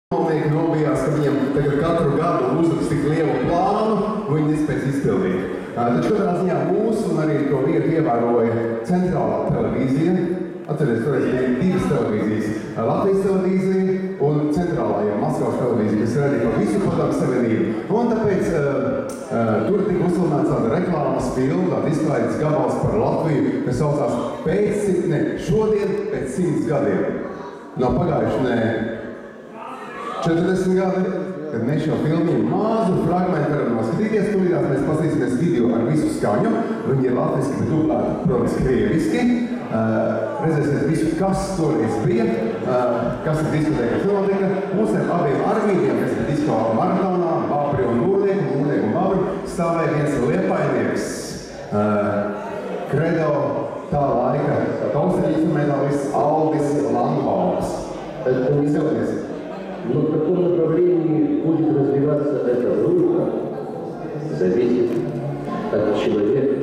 Padomnieki nobijās, ka viņiem tagad katru gadu uzliks tik lielu plānu, viņi nespēs izpildīt. Taču katrā ziņā mūsu un arī to vietu ievēroja centrālā televīzija. Atcerieties, toreiz bija divas televīzijas - Latvijas televīzija un centrālā Maskavas televīzija, kas radīja par visu Padomju Savienību. Un tāpēc tur tika uzfilmēts tāda reklāmas filma, tāda izklaides gabals par Latviju, kas saucās šodien pēc 100 gadiem. Nav pagājuši 40 gadi, kad mēs šo filmu mazu fragmentu varam noskatīties. Tūlītās mēs paskatīsimies video ar visu skaņu. Viņi ir latviski, bet dublēti, protams, krieviski. Redzēsiet visu, kas toreiz bija, kas ir diskotēka, kas notika. Mūsiem abiem armīdiem, kas ir disko maratonā, Bābri un Mūrnieku un Bābri, stāvēja viens liepainieks, Kredo tā laika tautsveļu instrumentālists Aldis Langvalds. Izdevies. Но в каком направлении будет развиваться эта группа, зависит от человека.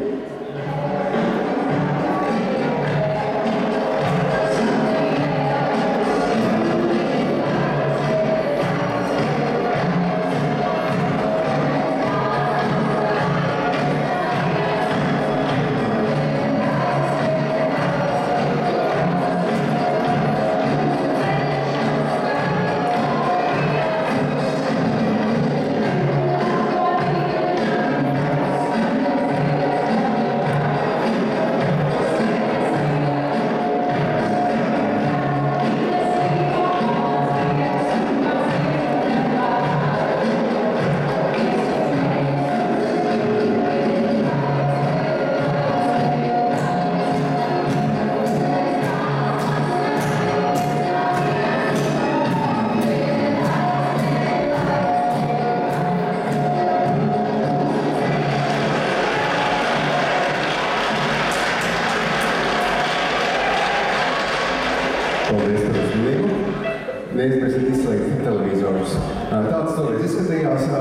Paldies par uzmanību. Neizmirstiet izslēgt televizorus. Tāds toreiz izskatījās.